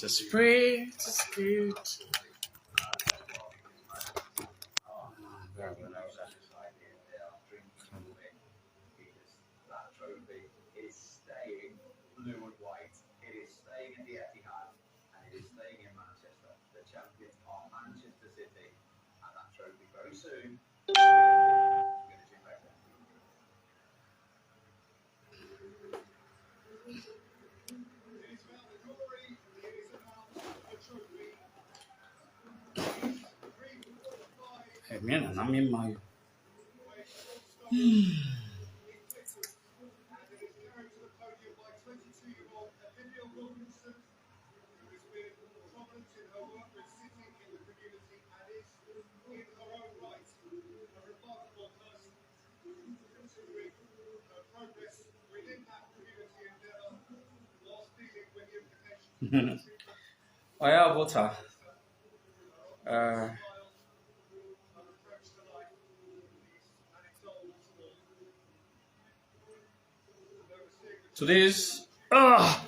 Just pray. Just good. Blue and white. It is staying in the Etihad and it is staying in Manchester. The champions are Manchester City, and that trophy very soon is going to chip back there. It is about the glory. It is about the trophy. Hey, man, I'm in my. Oh yeah, water. Today's I've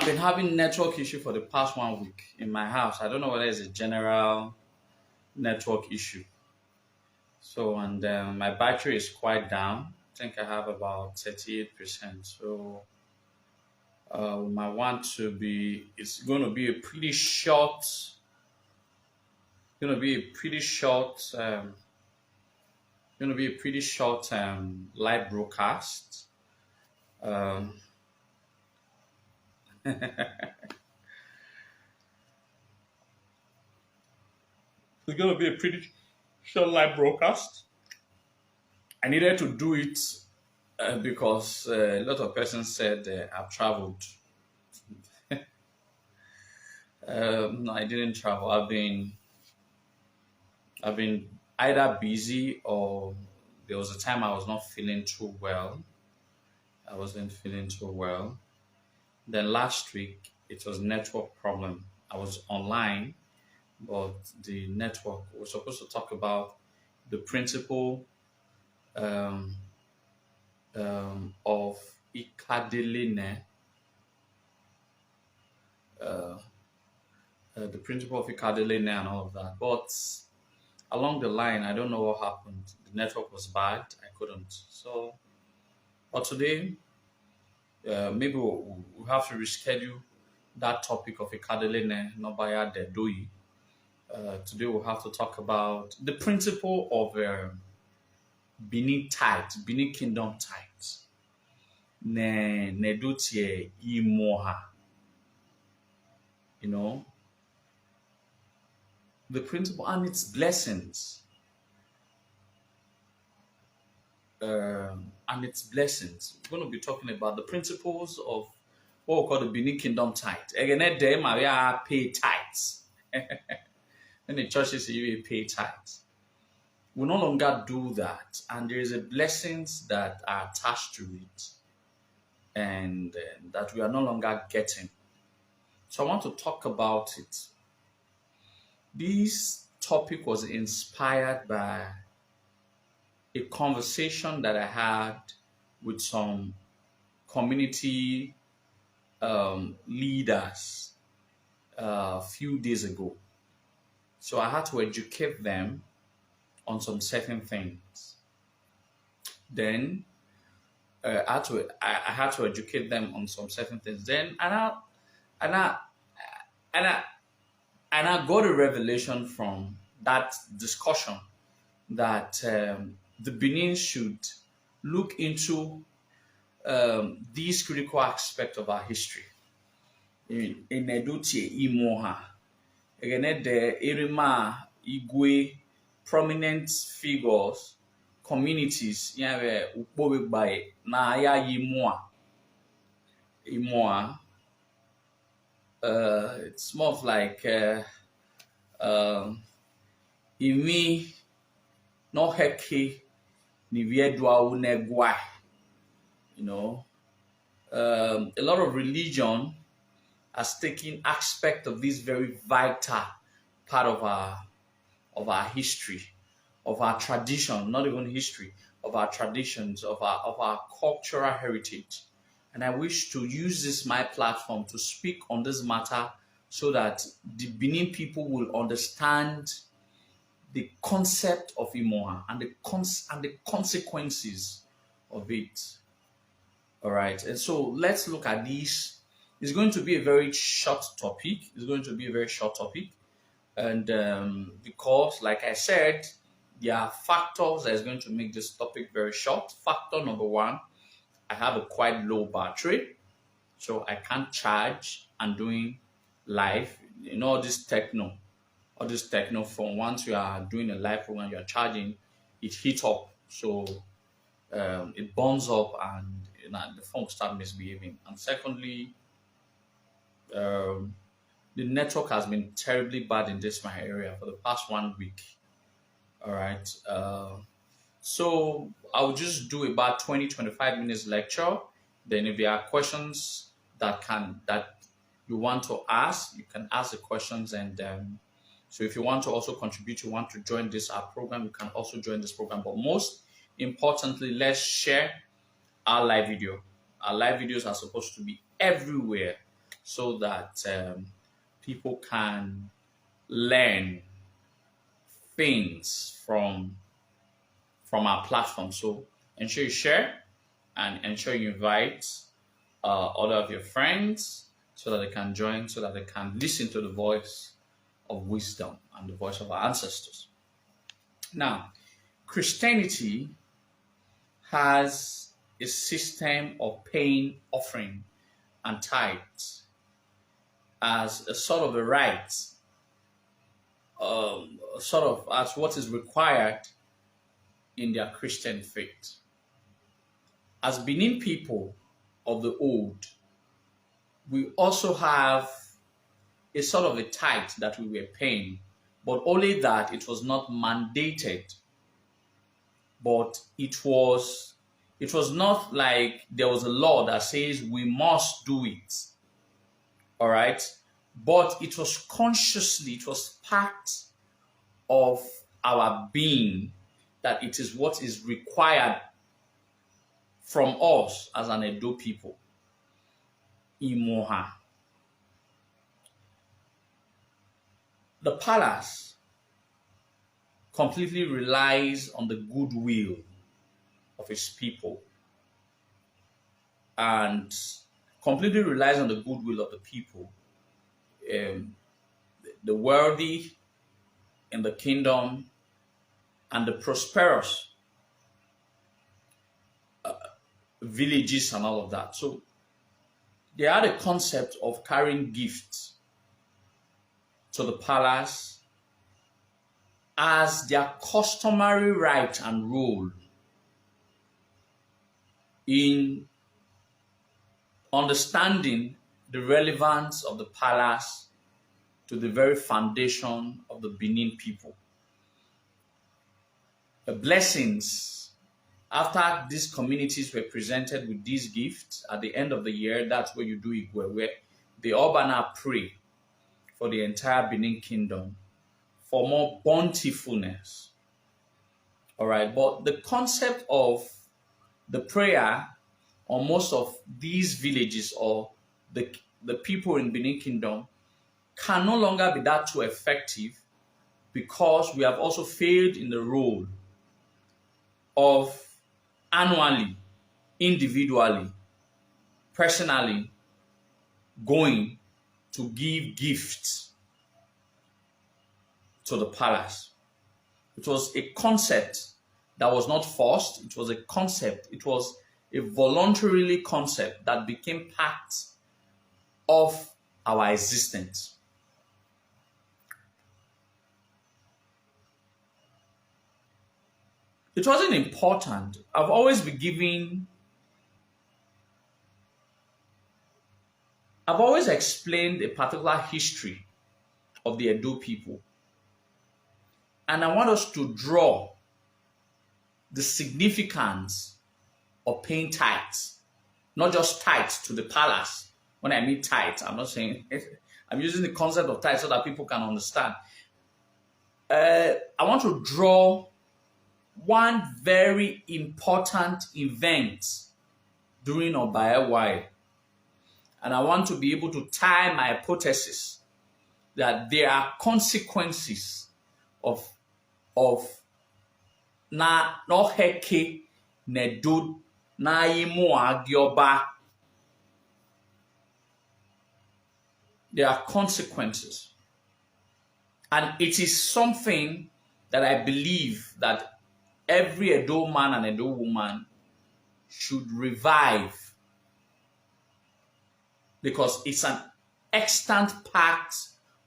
been having network issue for the past 1 week in my house. I don't know whether it's a general network issue. So, and my battery is quite down. I think I have about 38%. So, my want to be, it's going to be a pretty short, live broadcast. It's going to be a pretty short live broadcast. I needed to do it because a lot of persons said I've traveled. No, I didn't travel. I've been either busy or there was a time I was not feeling too well. I wasn't feeling too well. Then last week it was network problem. I was online, but the network was supposed to talk about the principle of Ikadeline, the principle of Ikadeline and all of that. But along the line, I don't know what happened. The network was bad. I couldn't. So, but today, maybe we'll have to reschedule that topic of Ikadeline, Nobaya Dedoi. Today we'll have to talk about the principle of Benin Tithe, Benin Kingdom.Tithe. Ne dotie Emuohan. You know, the principle and its blessings. We're going to be talking about the principles of what we call the Benin Kingdom.Tithe. Again, there Maria pay tithes. When the churches you pay tithes. We no longer do that, and there is a blessings that are attached to it, and that we are no longer getting. So I want to talk about it. This topic was inspired by a conversation that I had with some community leaders a few days ago. So I had to educate them on some certain things. Then I had to educate them on some certain things. Then and I got a revelation from that discussion that the Benin should look into these critical aspects of our history. In Edotie Emuohan, again the Irima Igwe prominent figures, communities, by na ya Emuohan. It's more of like imi no heki ni viedwa unegwa. You know, a lot of religion has taken aspect of this very vital part of our history, of our tradition, not even history, of our traditions, of our cultural heritage. And I wish to use this my platform to speak on this matter so that the Benin people will understand the concept of Emuohan and the consequences of it. All right, and so let's look at these. It's going to be a very short topic. It's going to be a very short topic, and because, like I said, there are factors that is going to make this topic very short. Factor number one, I have a quite low battery, so I can't charge and doing live. You know, all this techno from once you are doing a live program, you are charging, it heats up, so it burns up, and the phone start misbehaving. And secondly, the network has been terribly bad in my area for the past 1 week. All right, so I'll just do about 20-25 minutes lecture. Then if there are questions that you want to ask, you can ask the questions. And so if you want to also contribute, you want to join our program, you can also join this program. But most importantly, let's share our live video. Our live videos are supposed to be everywhere so that people can learn things from our platform. So ensure you share and ensure you invite other of your friends so that they can join, so that they can listen to the voice of wisdom and the voice of our ancestors. Now, Christianity has a system of paying offering and tithes as a sort of a right, sort of as what is required in their Christian faith. As Benin people of the old, we also have a sort of a tithe that we were paying, but only that it was not mandated, but it was not like there was a law that says we must do it. All right, but it was consciously, it was part of our being that it is what is required from us as an Edo people. Emuohan. The palace completely relies on the goodwill of its people and completely relies on the goodwill of the people. The wealthy in the kingdom and the prosperous villages and all of that. So they had a concept of carrying gifts to the palace as their customary right and role in understanding the relevance of the palace to the very foundation of the Benin people. The blessings, after these communities were presented with these gifts at the end of the year, that's where you do Igwe, where the Obana pray for the entire Benin kingdom for more bountifulness. All right, but the concept of the prayer on most of these villages or the people in Benin kingdom can no longer be that too effective, because we have also failed in the role of annually, individually, personally going to give gifts to the palace. It was a concept that was not forced. It was a concept. It was a voluntarily concept that became part of our existence. It wasn't important. I've always explained a particular history of the Edo people. And I want us to draw the significance of paying tithes, not just tithes to the palace. When I mean tithes, I'm not saying, I'm using the concept of tithes so that people can understand. I want to draw one very important event during Obaewa, and I want to be able to tie my hypothesis that there are consequences of na no heke ne do na yimu agioba. There are consequences, and it is something that I believe that every Edo man and Edo woman should revive, because it's an extant part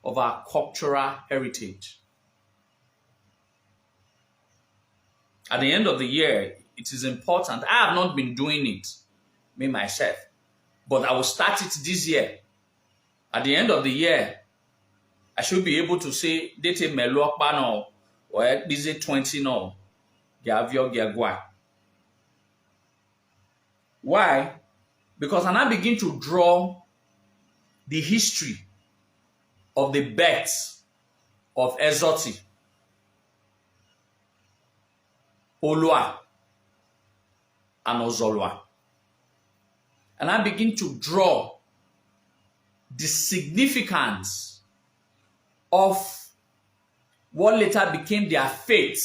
of our cultural heritage. At the end of the year, it is important. I have not been doing it, me myself, but I will start it this year. At the end of the year, I should be able to say, dete meluakpa no, or busy 20 no, why? Because I now begin to draw the history of the births of Exoti, Olua, and Ozolwa. And I begin to draw the significance of what later became their fate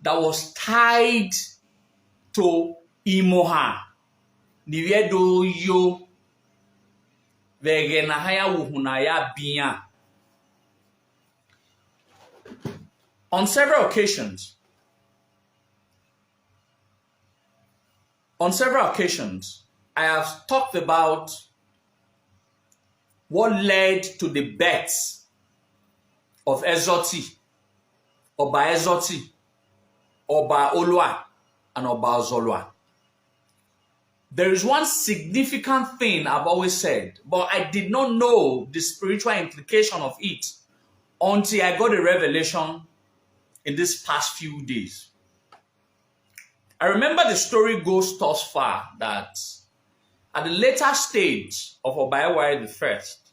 that was tied to Emuohan. Niwedo yo vegenahaya wuhunaya biya. On several occasions, I have talked about what led to the births of Exoti, Oba Exoti, Oba Olua, and Oba Ozolwa. There is one significant thing I've always said, but I did not know the spiritual implication of it until I got a revelation in these past few days. I remember the story goes thus far that at the later stage of Obaewa the first,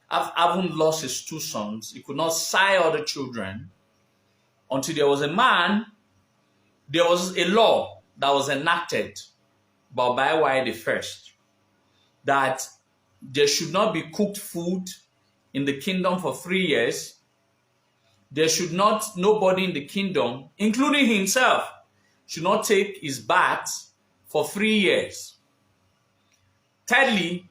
having lost his two sons, he could not sire other children until there was a law that was enacted by Obaewa the first, that there should not be cooked food in the kingdom for 3 years. There should not, nobody in the kingdom, including himself, should not take his bath for 3 years. Thirdly,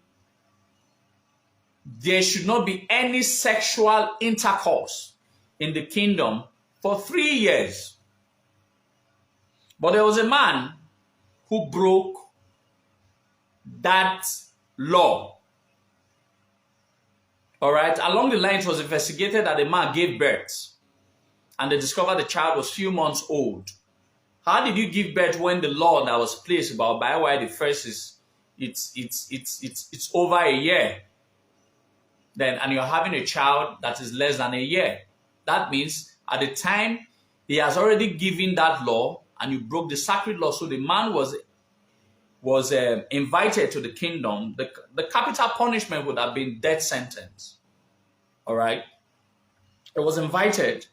there should not be any sexual intercourse in the kingdom for 3 years. But there was a man who broke that law. All right, along the line, it was investigated that the man gave birth, and they discovered the child was few months old. How did you give birth when the law that was placed about Obaewa the first is it's over a year? Then, and you're having a child that is less than a year. That means at the time he has already given that law, and you broke the sacred law. So the man was invited to the kingdom. The capital punishment would have been death sentence. All right, it was invited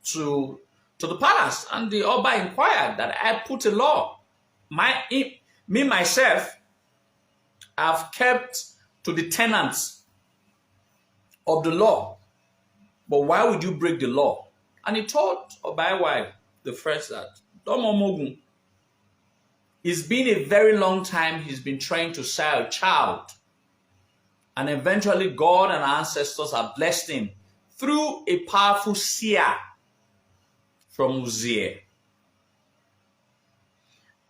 to the palace, and the Oba inquired that I put a law. Myself, I've kept to the tenets of the law, but why would you break the law? And he told Obaewa the first that Domomogun, it's been a very long time he's been trying to sire a child, and eventually God and our ancestors have blessed him through a powerful seer from Isee.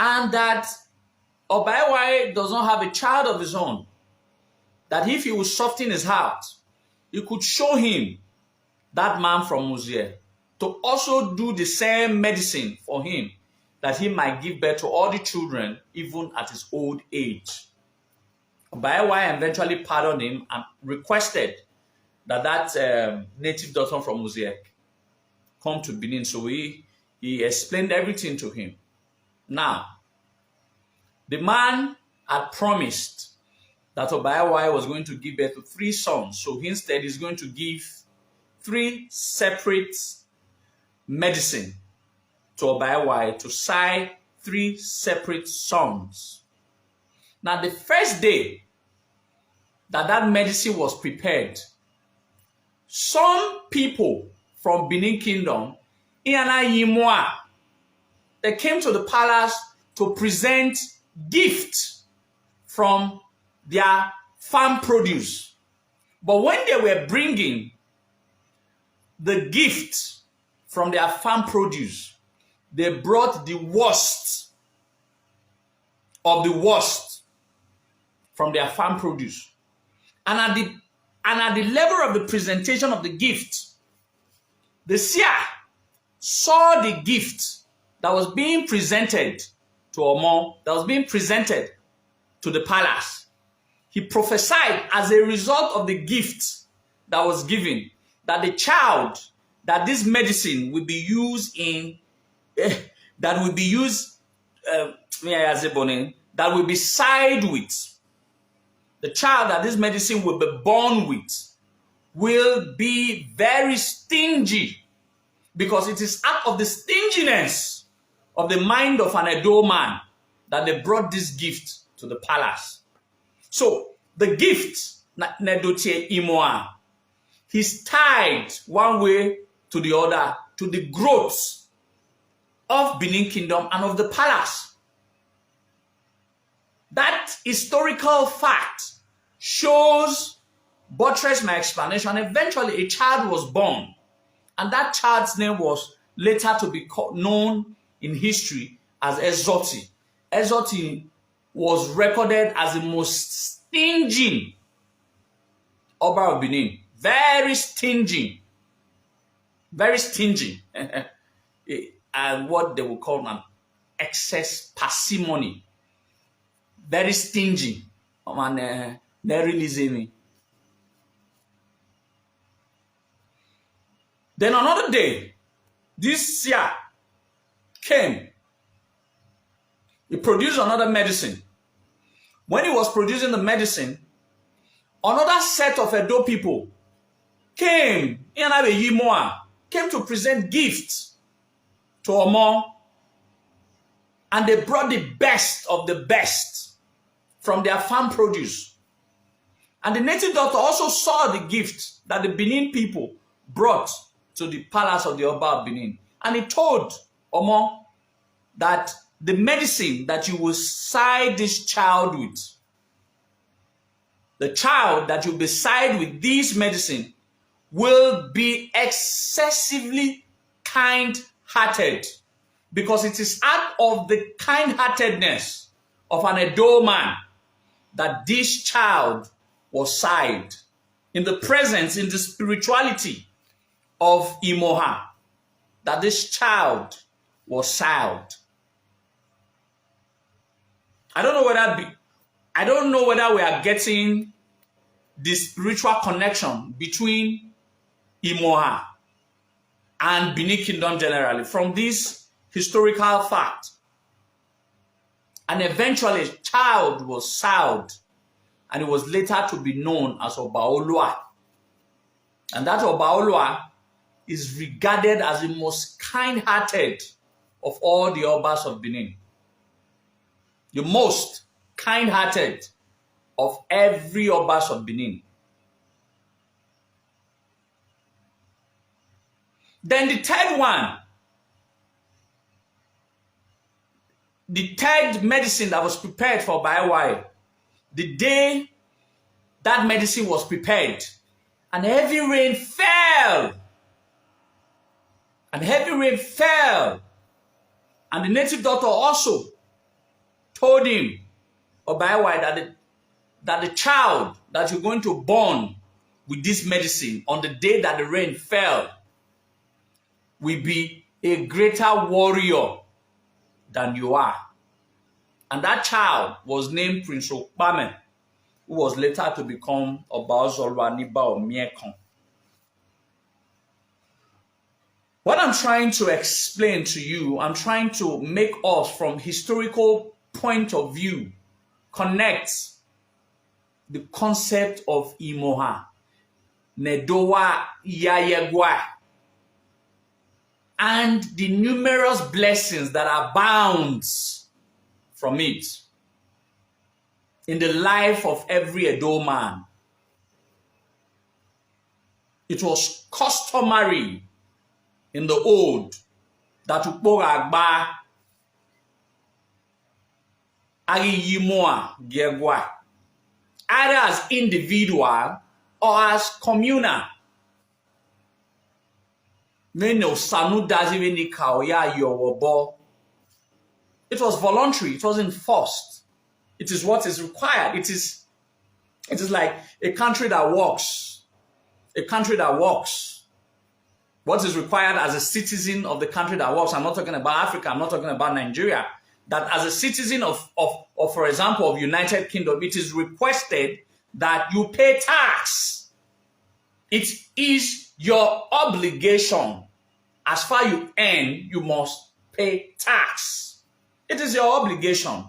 And that Obaewa does not have a child of his own, that if he would soften his heart, he could show him that man from Isee to also do the same medicine for him, that he might give birth to all the children even at his old age. Obaewa eventually pardoned him and requested that native daughter from Isee come to Benin. So he explained everything to him. Now, the man had promised that Obaewa was going to give birth to 3 sons. So instead, he's going to give 3 separate medicine to Obaiwai to sign 3 separate songs. Now, the first day that medicine was prepared, some people from Benin Kingdom, Emuohan, they came to the palace to present gifts from their farm produce. But when they were bringing the gift from their farm produce, they brought the worst of the worst from their farm produce. And at the level of the presentation of the gift, the seer saw the gift that was being presented to Omo, that was being presented to the palace. He prophesied as a result of the gift that was given, that the child, that this medicine will be used in, that will be used, that will be side with. The child that this medicine will be born with will be very stingy, because it is out of the stinginess of the mind of an Edo man that they brought this gift to the palace. So the gift, Nedotie Emuohan, he's tied one way to the other to the growth of Benin Kingdom and of the palace. That historical fact shows, buttress my explanation. Eventually, a child was born, and that child's name was later to be known in history as Exoti. Exoti was recorded as the most stingy Oba of Benin. Very stingy. Very stingy. And what they would call an excess parsimony. Very stingy. They release me. Then another day, this seer came. He produced another medicine. When he was producing the medicine, another set of Edo people came to present gifts to Omo, and they brought the best of the best from their farm produce. And the native doctor also saw the gift that the Benin people brought to the palace of the Oba of Benin. And he told Omo that the medicine that you will side this child with, the child that you will side with this medicine, will be excessively kind-hearted, because it is out of the kind-heartedness of an Edo man that this child was sided, in the presence, in the spirituality of Emuohan, that this child was sided. I don't know whether we are getting the spiritual connection between Emuohan and Benin Kingdom generally from this historical fact. And eventually, a child was sold, and it was later to be known as Obaolua. And that Obaolua is regarded as the most kind-hearted of all the Obas of Benin. The most kind-hearted of every Obas of Benin. Then the third one, the third medicine that was prepared for Obaiwai, the day that medicine was prepared, and heavy rain fell. And heavy rain fell. And the native doctor also told him, Obaiwai, that the child that you're going to born with this medicine on the day that the rain fell will be a greater warrior than you are. And that child was named Prince Okpame, who was later to become Obaozolwa Niba Omiekon. What I'm trying to explain to you, I'm trying to make us, from historical point of view, connect the concept of Emuohan, Nedowa Yayegwa. and the numerous blessings that abounds from it in the life of every Edo man. It was customary in the old that Kpere agba Emuohan Gegwa, either as individual or as communal. It was voluntary, it wasn't forced. It is what is required. It is like a country that works. A country that works. What is required as a citizen of the country that works? I'm not talking about Africa, I'm not talking about Nigeria. That as a citizen of for example, of United Kingdom, it is requested that you pay tax. It is your obligation. As far you earn, you must pay tax. It is your obligation.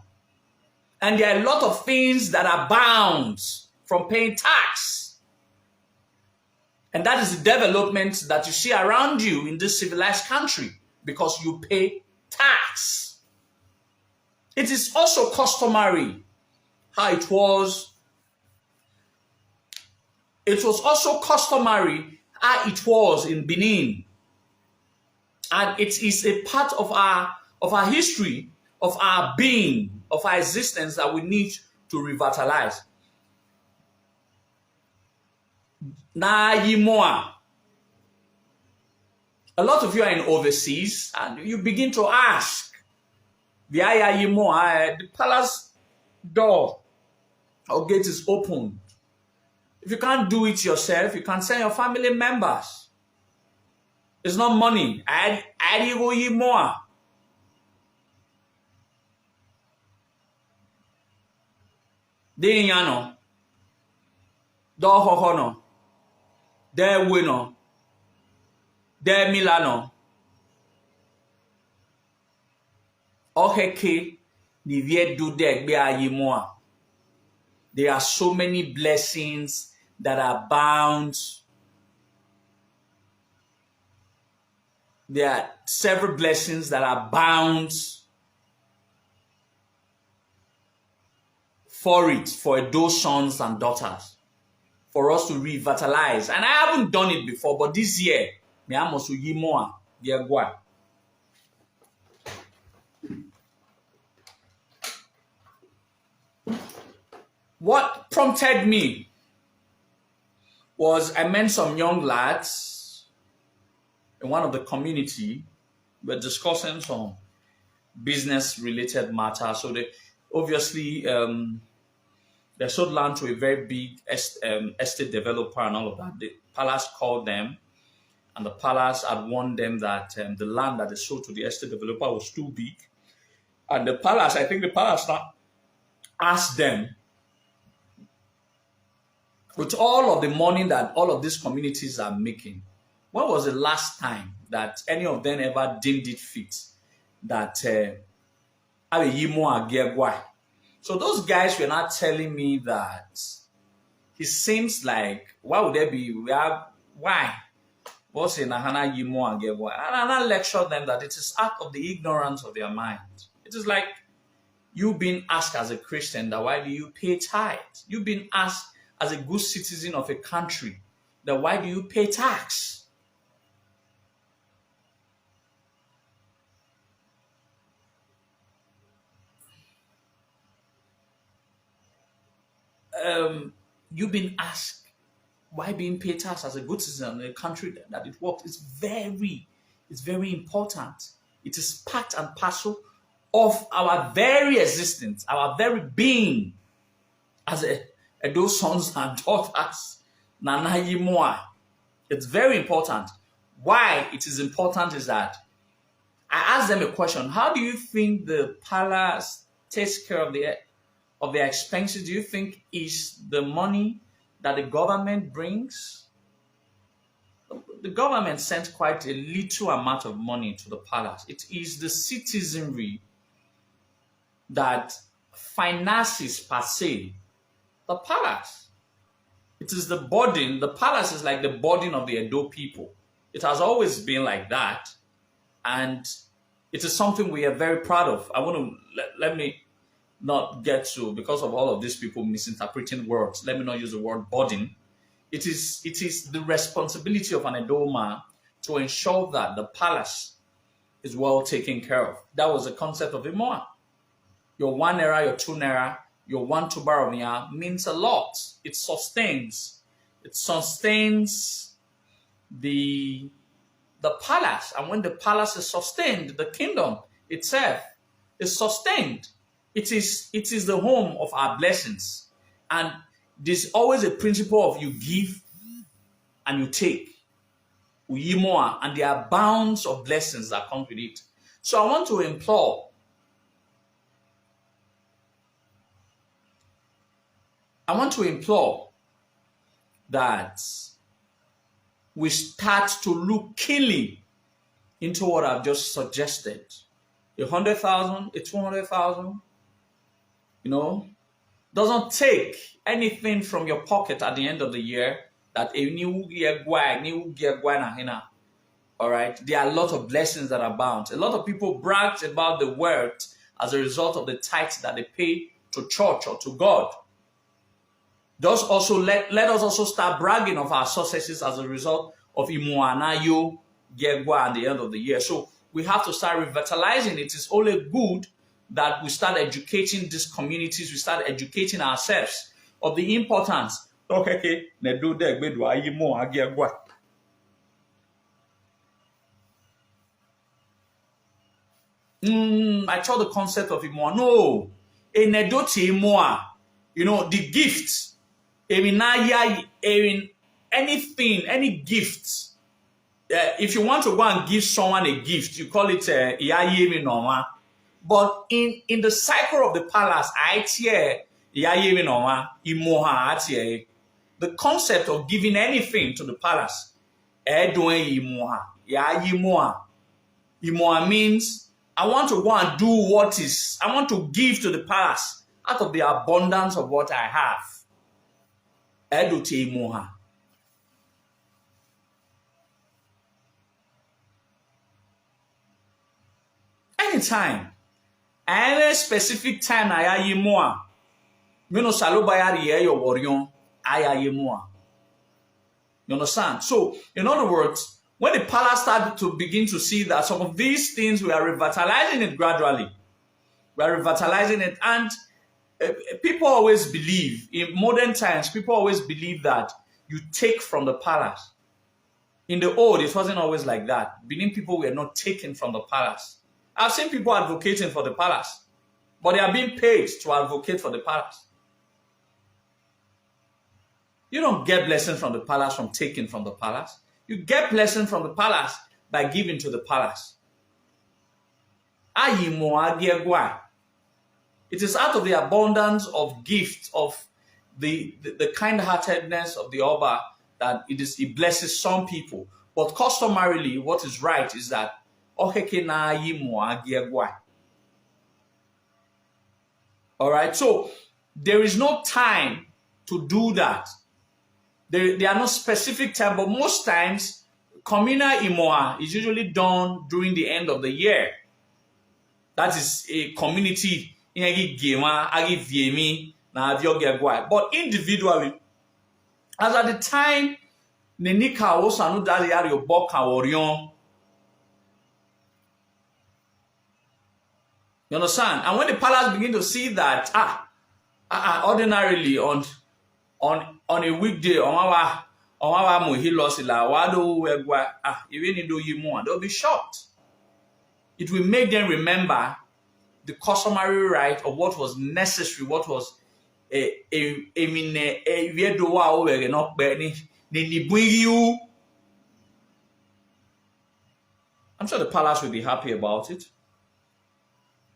And there are a lot of things that abound from paying tax. And that is the development that you see around you in this civilized country because you pay tax. It is also customary how it was. It was also customary how it was in Benin. And it is a part of our history, of our being, of our existence that we need to revitalize. Na Emuohan. A lot of you are in overseas and you begin to ask, the Emuohan, the palace door or gate is open. If you can't do it yourself, you can send your family members. It's not money. I go Emuohan. De yano. Do hohono. De wino. De milano. Oheke ni vie do de gbe Emuohan. There are so many blessings that abound. There are several blessings that abound for it, for those sons and daughters, for us to revitalize. And I haven't done it before, but this year, me amos Emuohan Gegwa. What prompted me was I met some young lads in one of the community. We're discussing some business-related matters. So they obviously they sold land to a very big estate developer and all of that. The palace called them, and the palace had warned them that the land that they sold to the estate developer was too big. And the palace, I think the palace now asked them, with all of the money that all of these communities are making, when was the last time that any of them ever deemed it fit that Emuohan Gegwa? So those guys were not telling me that it seems like, why would there be, why? What's in Nahana Emuohan Gegwa? And I lectured them that it is out of the ignorance of their mind. It is like you being asked as a Christian that why do you pay tithe? You've been asked as a good citizen of a country that why do you pay tax? You've been asked why being paid tax as a good citizen in a country that it works. It's very important. It is part and parcel of our very existence, our very being as those sons and daughters. Nana Emuohan. It's very important. Why it is important is that I asked them a question. How do you think the palace takes care of their expenses? Do you think is the money that the government brings? The government sends quite a little amount of money to the palace. It is the citizenry that finances per se the palace. It is the burden. The palace is like the burden of the Edo people. It has always been like that. And it is something we are very proud of. I want to let me not get to, because of all of these people misinterpreting words, let me not use the word burden. It is the responsibility of an Edoma to ensure that the palace is well taken care of. That was the concept of Emuohan. Your 1 naira, your 2 naira, your 1 tuber of yam means a lot. It sustains the palace. And when the palace is sustained, the kingdom itself is sustained. It is the home of our blessings. And there's always a principle of you give and you take. And there are bounds of blessings that come with it. So I want to implore that we start to look keenly into what I've just suggested. 100,000, 200,000, doesn't take anything from your pocket at the end of the year. All right, there are a lot of blessings that are bound. A lot of people bragged about the wealth as a result of the tithes that they pay to church or to God. Let us also start bragging of our successes as a result of Emuohan at the end of the year. So we have to start revitalizing. It is only good that we start educating these communities, we start educating ourselves of the importance. I saw the concept of Emuohan. No, the gift. Anything, any gift. If you want to go and give someone a gift, you call it but in the cycle of the palace, the concept of giving anything to the palace, Emuohan means I want to go and do I want to give to the palace out of the abundance of what I have. Emuohan. Anytime, any specific time, I Emuohan. You understand? So, in other words, when the palace started to begin to see that some of these things, we are revitalizing it gradually. We are revitalizing it. And people always believe, in modern times, people always believe that you take from the palace. In the old, it wasn't always like that. Benin people were not taken from the palace. I've seen people advocating for the palace, but they are being paid to advocate for the palace. You don't get blessing from the palace from taking from the palace. You get blessing from the palace by giving to the palace. It is out of the abundance of gift, of the kind-heartedness of the Oba, that it blesses some people. But customarily, what is right is that all right, so there is no time to do that. There are no specific time, but most times, communal Emuohan is usually done during the end of the year. That is a community. But individually, as at the time, you understand? And when the palace begin to see that, ordinarily on a weekday, they'll be shocked. It will make them remember the customary right of what was necessary, what was I'm sure the palace will be happy about it.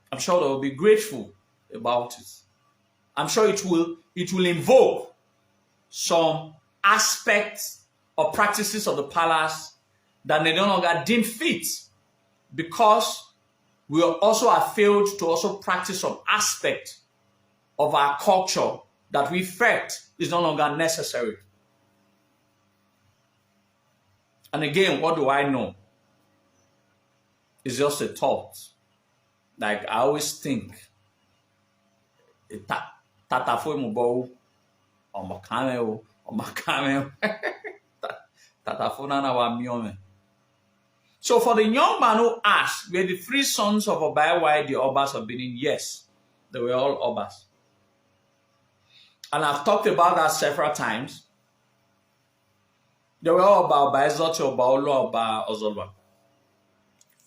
I'm sure they will be grateful about it. I'm sure it will invoke some aspects or practices of the palace that they no longer deem fit, because we also have failed to also practice some aspect of our culture that we felt is no longer necessary. And again, what do I know? It's just a thought. Like I always think, tatafo mubo omakame omakame tatafo nana wa miome. So for the young man who asked, were the three sons of Obai the Obas of Benin? Yes, they were all Obas. And I've talked about that several times. They were all about Oba Ezoti, Oba Olu, Oba Ozolwa.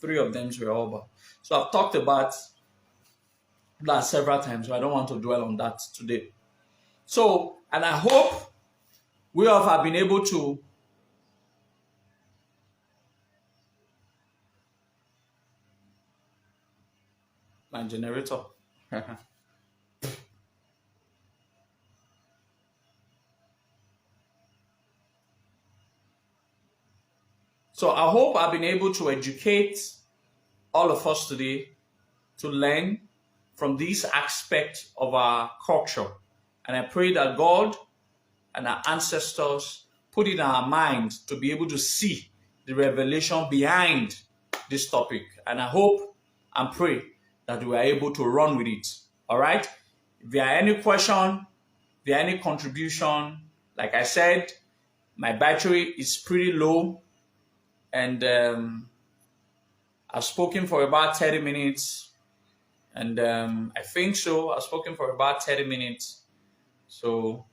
Three of them were Oba. So I've talked about that several times, so I don't want to dwell on that today. So, and I hope we all have been able to my generator. So I hope I've been able to educate all of us today to learn from this aspect of our culture. And I pray that God and our ancestors put it in our minds to be able to see the revelation behind this topic. And I hope and pray that we are able to run with it. All right? If there are any question, if there are any contribution, like I said, my battery is pretty low. And I've spoken for about 30 minutes. And I think so. I've spoken for about 30 minutes. So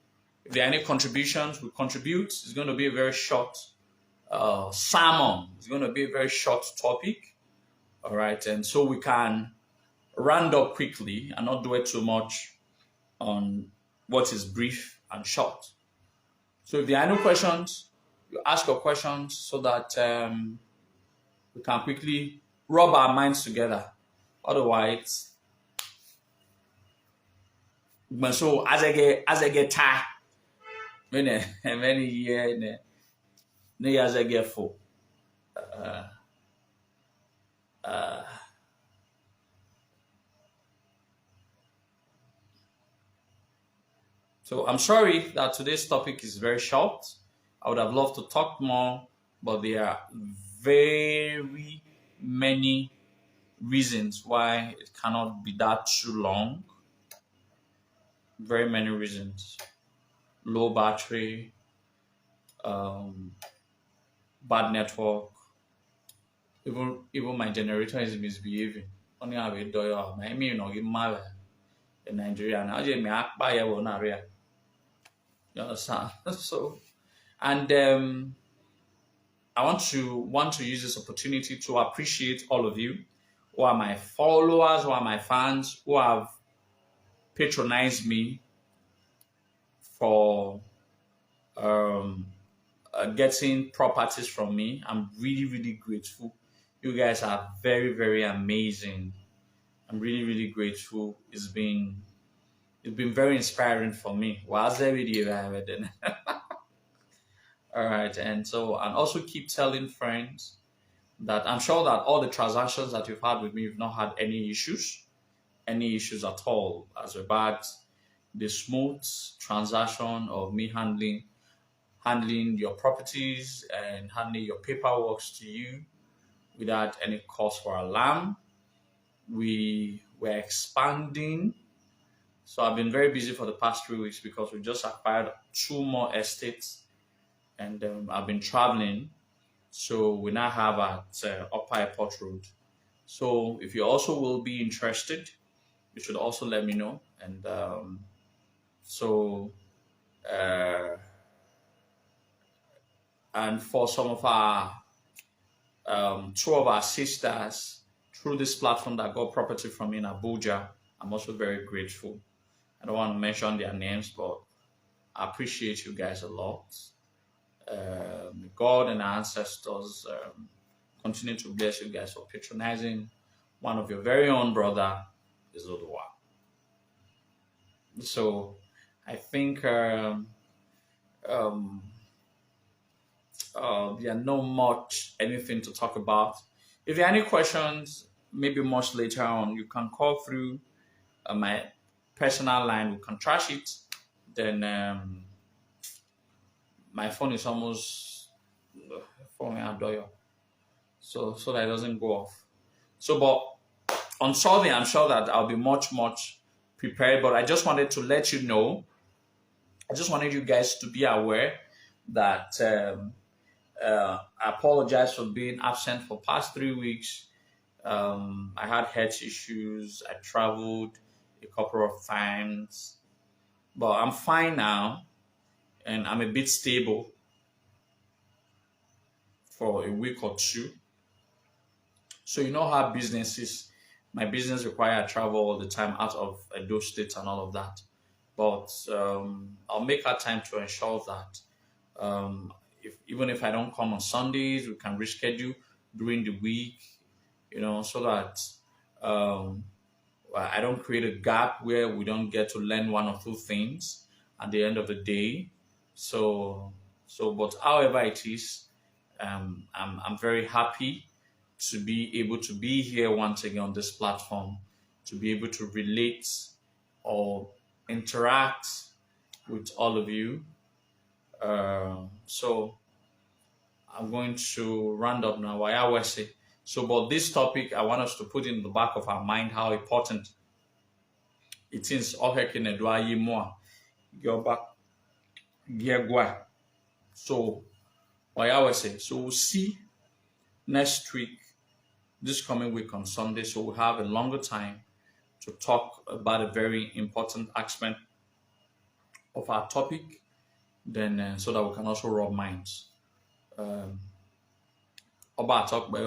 if there are any contributions, we contribute. It's going to be a very short sermon. It's going to be a very short topic. All right. And so we can round up quickly and not dwell too much on what is brief and short. So if there are no questions, you ask your questions so that we can quickly rub our minds together. Otherwise, so as I get tired, many years as I get full. So I'm sorry that today's topic is very short. I would have loved to talk more, but there are very many reasons why it cannot be that too long. Very many reasons. Low battery, bad network, even my generator is misbehaving. Only have a door, my immune or give my in Nigeria now. You understand? So, and I want to use this opportunity to appreciate all of you who are my followers, who are my fans, who have patronized me for getting properties from me. I'm really, really grateful. You guys are very, very amazing. I'm really, really grateful. It's been very inspiring for me. What's the video I have then? All right, and also keep telling friends that I'm sure that all the transactions that you've had with me, you've not had any issues at all as regards the smooth transaction of me handling your properties and handling your paperwork to you without any cause for alarm. We were expanding. So I've been very busy for the past 3 weeks because we just acquired 2 more estates and I've been traveling. So we now have at Upper Airport Road. So if you also will be interested, you should also let me know. And and for some of our 2 of our sisters through this platform that got property from me in Abuja, I'm also very grateful. I don't want to mention their names, but I appreciate you guys a lot. God and our ancestors continue to bless you guys for patronizing one of your very own brother, Izodwa. So I think there are no much anything to talk about. If there are any questions, maybe much later on, you can call through my personal line. We can trash it. Then my phone is almost so that it doesn't go off. So, but on Sunday, I'm sure that I'll be much prepared. But I just wanted to let you know. I just wanted you guys to be aware that I apologize for being absent for past 3 weeks. I had health issues. I traveled a couple of times, but I'm fine now, and I'm a bit stable for a week or two. So you know how business is. My business require I travel all the time out of those states and all of that. But I'll make our time to ensure that even if I don't come on Sundays, we can reschedule during the week, so that um, I don't create a gap where we don't get to learn one or two things at the end of the day. But however it is, I'm very happy to be able to be here once again on this platform, to be able to relate or interact with all of you. So I'm going to round up now. Why I was say so, but this topic I want us to put in the back of our mind how important it is. So why I was say so we'll see next week, this coming week on Sunday. So we'll have a longer time to talk about a very important aspect of our topic, then so that we can also rub minds. About talk by